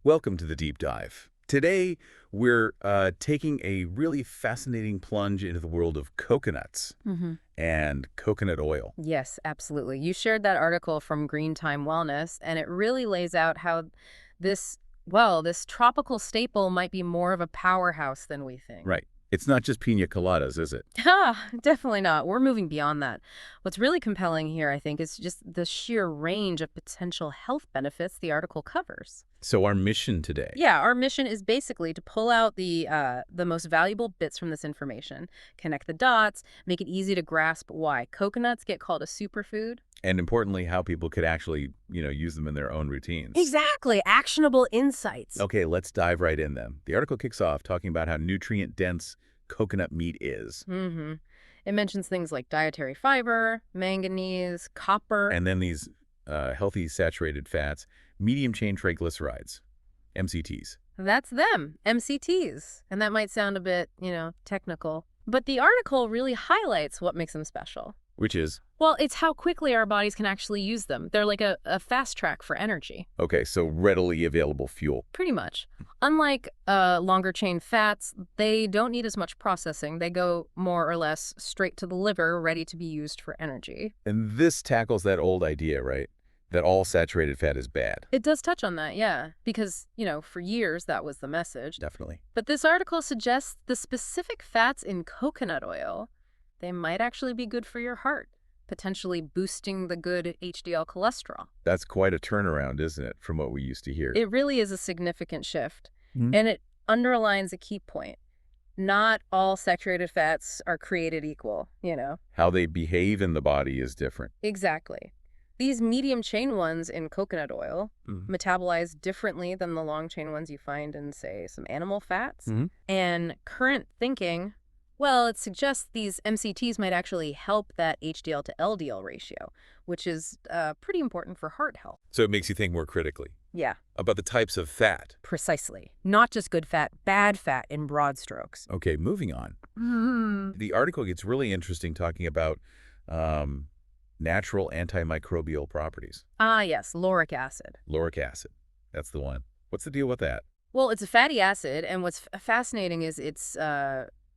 Welcome to the deep dive. Today, we're taking a really fascinating plunge into the world of coconuts hmm and coconut oil. Yes, absolutely. You shared that article from Green Time Wellness, and it really lays out how this tropical staple might be more of a powerhouse than we think. Right. It's not just pina coladas, is it? Definitely not. We're moving beyond that. What's really compelling here, I think, is just the sheer range of potential health benefits the article covers. So our mission today. Yeah, our mission is basically to pull out the most valuable bits from this information, connect the dots, make it easy to grasp why coconuts get called a superfood. And importantly, how people could actually, use them in their own routines. Exactly, actionable insights. Okay, let's dive right in then. The article kicks off talking about how nutrient-dense coconut meat is. Mm-hmm. It mentions things like dietary fiber, manganese, copper. And then these healthy saturated fats, medium-chain triglycerides, MCTs. That's them, MCTs. And that might sound a bit, technical. But the article really highlights what makes them special. Which is, Well, it's how quickly our bodies can actually use them. They're like a fast track for energy. okay, so readily available fuel. Pretty much. Unlike longer chain fats, they don't need as much processing. They go more or less straight to the liver, ready to be used for energy. And this tackles that old idea, right? That all saturated fat is bad. It does touch on that, yeah, because, for years that was the message. Definitely. But this article suggests the specific fats in coconut oil, they might actually be good for your heart, potentially boosting the good HDL cholesterol. That's quite a turnaround, isn't it, from what we used to hear? It really is a significant shift, Mhm. and it underlines a key point. Not all saturated fats are created equal. How they behave in the body is different. Exactly. These medium chain ones in coconut oil Mhm. metabolize differently than the long chain ones you find in, say, some animal fats. Mhm. And current thinking, well, it suggests these MCTs might actually help that HDL to LDL ratio, which is pretty important for heart health. So it makes you think more critically Yeah, about the types of fat. precisely. Not just good fat, bad fat in broad strokes. Okay, moving on. The article gets really interesting talking about natural antimicrobial properties. Ah, yes, lauric acid. Lauric acid. That's the one. What's the deal with that? Well, it's a fatty acid, and what's fascinating is its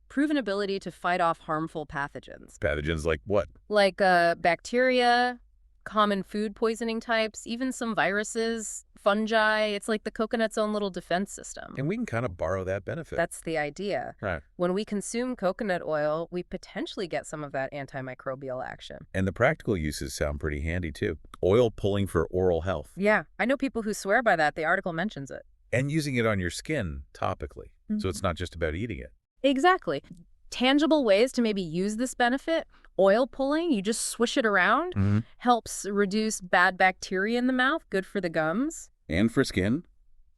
proven ability to fight off harmful pathogens, Pathogens like what? like bacteria, common food poisoning types, even some viruses, fungi. It's like the coconut's own little defense system. And we can kind of borrow that benefit. That's the idea. Right. When we consume coconut oil, we potentially get some of that antimicrobial action. And the practical uses sound pretty handy too. Oil pulling for oral health. Yeah, I know people who swear by that. The article mentions it. And using it on your skin topically. So it's not just about eating it. Exactly. Tangible ways to maybe use this benefit. Oil pulling, you just swish it around, helps reduce bad bacteria in the mouth, good for the gums. And for skin.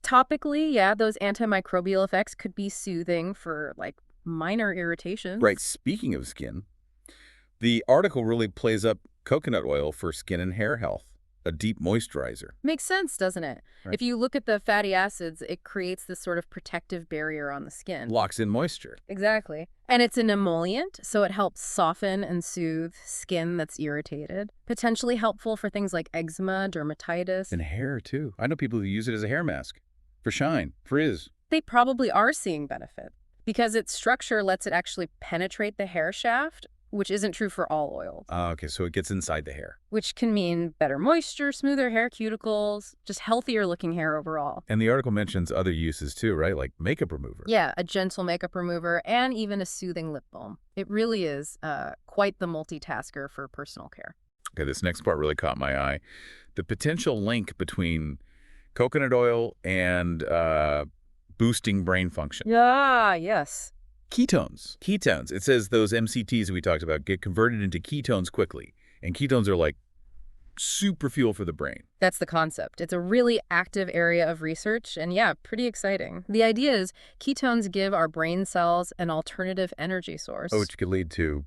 Topically, yeah, those antimicrobial effects could be soothing for like minor irritations. Right, speaking of skin, the article really plays up coconut oil for skin and hair health, a deep moisturizer. Makes sense, doesn't it? Right. If you look at the fatty acids, it creates this sort of protective barrier on the skin. Locks in moisture. Exactly. And it's an emollient, so it helps soften and soothe skin that's irritated. Potentially helpful for things like eczema, dermatitis. And hair, too. I know people who use it as a hair mask. For shine, frizz. They probably are seeing benefit because its structure lets it actually penetrate the hair shaft, which isn't true for all oils, Okay, so it gets inside the hair. which can mean better moisture, smoother hair cuticles, just healthier looking hair overall. And the article mentions other uses too, right? Like makeup remover. Yeah, a gentle makeup remover and even a soothing lip balm. It really is quite the multitasker for personal care. Okay, this next part really caught my eye. The potential link between coconut oil and boosting brain function. Yeah, yes. Ketones. Ketones. It says those MCTs we talked about get converted into ketones quickly. And ketones are like super fuel for the brain. That's the concept. It's a really active area of research and yeah, pretty exciting. The idea is ketones give our brain cells an alternative energy source. Which could lead to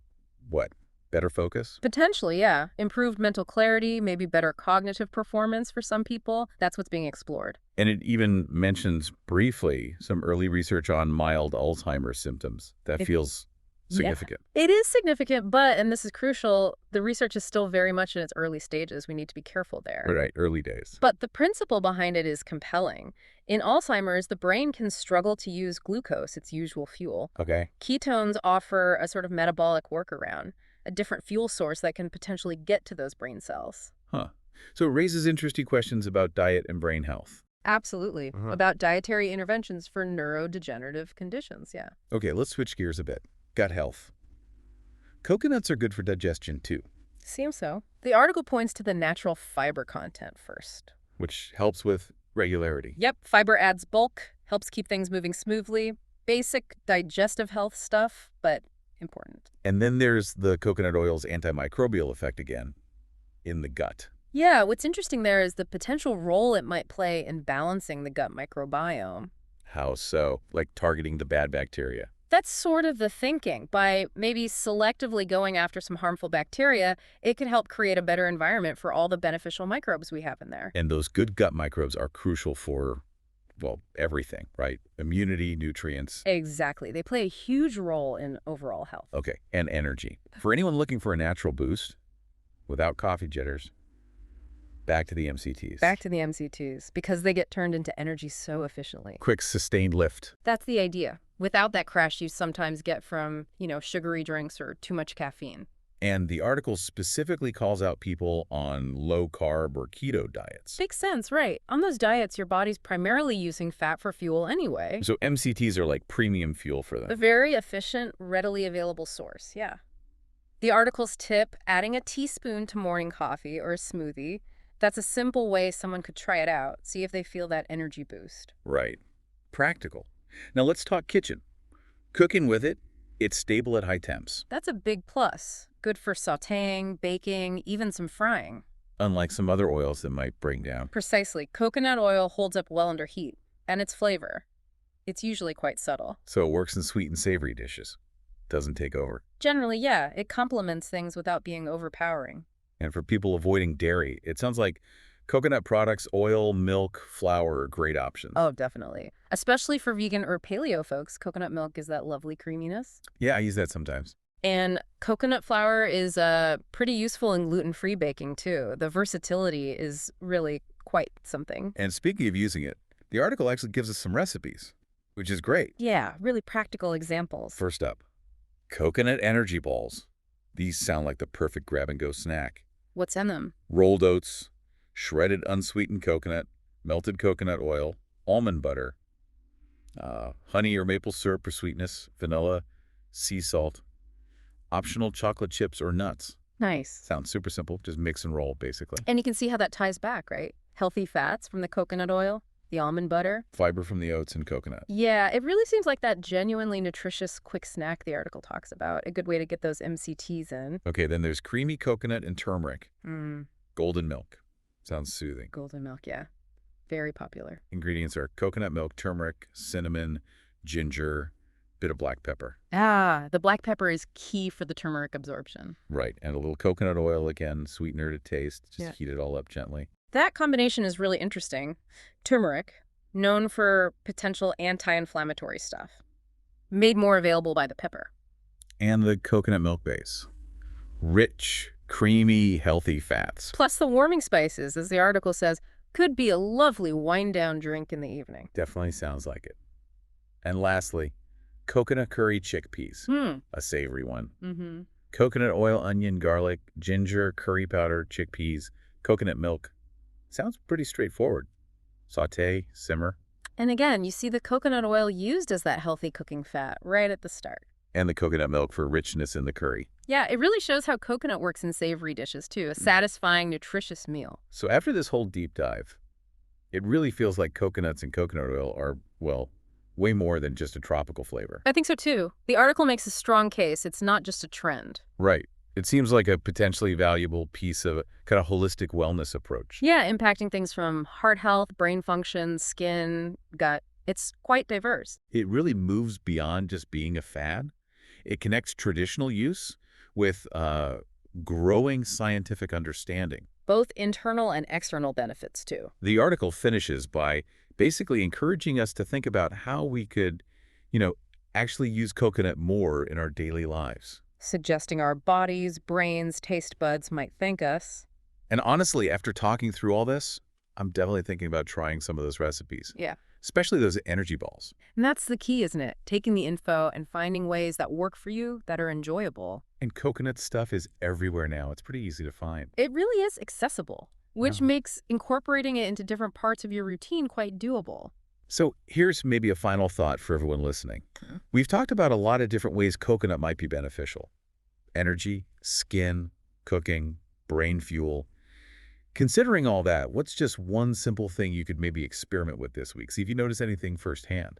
what? Better focus? Potentially, yeah. Improved mental clarity, maybe better cognitive performance for some people. That's what's being explored. And it even mentions briefly some early research on mild Alzheimer's symptoms. That feels significant. Yeah, it is significant, but, and this is crucial, the research is still very much in its early stages. We need to be careful there. Right, early days. But the principle behind it is compelling. In Alzheimer's, the brain can struggle to use glucose, its usual fuel. Okay. Ketones offer a sort of metabolic workaround, a different fuel source that can potentially get to those brain cells. Huh. So it raises interesting questions about diet and brain health. Absolutely. About dietary interventions for neurodegenerative conditions, yeah. Okay, let's switch gears a bit. Gut health. Coconuts are good for digestion too, Seems so. The article points to the natural fiber content first. which helps with regularity. Yep, fiber adds bulk, helps keep things moving smoothly. Basic digestive health stuff, but important. And then there's the coconut oil's antimicrobial effect again in the gut. Yeah, what's interesting there is the potential role it might play in balancing the gut microbiome. How so? Like targeting the bad bacteria. That's sort of the thinking. By maybe selectively going after some harmful bacteria, it could help create a better environment for all the beneficial microbes we have in there. And those good gut microbes are crucial for, well, everything, right? Immunity, nutrients. Exactly. They play a huge role in overall health. Okay, and energy. For anyone looking for a natural boost, without coffee jitters, back to the MCTs. Back to the MCTs, because they get turned into energy so efficiently. Quick, sustained lift. That's the idea. Without that crash you sometimes get from, sugary drinks or too much caffeine. And the article specifically calls out people on low-carb or keto diets. Makes sense, right. On those diets, your body's primarily using fat for fuel anyway. So MCTs are like premium fuel for A them. very efficient, readily available source, yeah. The article's tip, adding a teaspoon to morning coffee or a smoothie. That's a simple way someone could try it out, see if they feel that energy boost. Right. Practical. Now let's talk kitchen. Cooking with it, it's stable at high temps, That's a big plus. Good for sautéing, baking, even some frying. unlike some other oils that might bring down. Precisely. Coconut oil holds up well under heat, and its flavor. It's usually quite subtle. So it works in sweet and savory dishes. Doesn't take over. Generally, yeah, it complements things without being overpowering. And for people avoiding dairy, it sounds like coconut products, oil, milk, flour are great options. Oh, definitely. Especially for vegan or paleo folks, coconut milk is that lovely creaminess. Yeah, I use that sometimes. And coconut flour is pretty useful in gluten-free baking, too. The versatility is really quite something. And speaking of using it, the article actually gives us some recipes, which is great. Yeah, really practical examples. First up, coconut energy balls. These sound like the perfect grab-and-go snack. What's in them? Rolled oats, shredded unsweetened coconut, melted coconut oil, almond butter, honey or maple syrup for sweetness, vanilla, sea salt, optional chocolate chips or nuts. Nice. Sounds super simple. Just mix and roll, basically. And you can see how that ties back, right? Healthy fats from the coconut oil, the almond butter. Fiber from the oats and coconut. Yeah, it really seems like that genuinely nutritious quick snack the article talks about. A good way to get those MCTs in. Okay, then there's creamy coconut and turmeric. Mm, Golden milk. Sounds soothing. golden milk, yeah. Very popular. Ingredients are coconut milk, turmeric, cinnamon, ginger, bit of black pepper. Ah, the black pepper is key for the turmeric absorption. Right, and a little coconut oil again, sweetener to taste. Just Yeah. heat it all up gently. That combination is really interesting. Turmeric, known for potential anti-inflammatory stuff, made more available by the pepper. And the coconut milk base. Rich, creamy, healthy fats. Plus the warming spices, as the article says, could be a lovely wind-down drink in the evening. Definitely sounds like it. And lastly, coconut curry chickpeas. A savory one. Mm-hmm. Coconut oil, onion, garlic, ginger, curry powder, chickpeas, coconut milk. Sounds pretty straightforward. Sauté, simmer, And again, you see the coconut oil used as that healthy cooking fat right at the start. and the coconut milk for richness in the curry. Yeah, it really shows how coconut works in savory dishes, too. A satisfying, nutritious meal. So after this whole deep dive, it really feels like coconuts and coconut oil are, well, way more than just a tropical flavor. I think so, too. The article makes a strong case. It's not just a trend. Right. It seems like a potentially valuable piece of a kind of holistic wellness approach. Yeah, impacting things from heart health, brain function, skin, gut. It's quite diverse. It really moves beyond just being a fad. It connects traditional use with growing scientific understanding. Both internal and external benefits, too. The article finishes by basically encouraging us to think about how we could, actually use coconut more in our daily lives. Suggesting our bodies, brains, taste buds might thank us. And honestly, after talking through all this, I'm definitely thinking about trying some of those recipes, Yeah. especially those energy balls. And that's the key, isn't it? Taking the info and finding ways that work for you that are enjoyable. And coconut stuff is everywhere now. It's pretty easy to find. It really is accessible, which Yeah. makes incorporating it into different parts of your routine quite doable. So here's maybe a final thought for everyone listening. We've talked about a lot of different ways coconut might be beneficial. Energy, skin, cooking, brain fuel. Considering all that, what's just one simple thing you could maybe experiment with this week? See if you notice anything firsthand.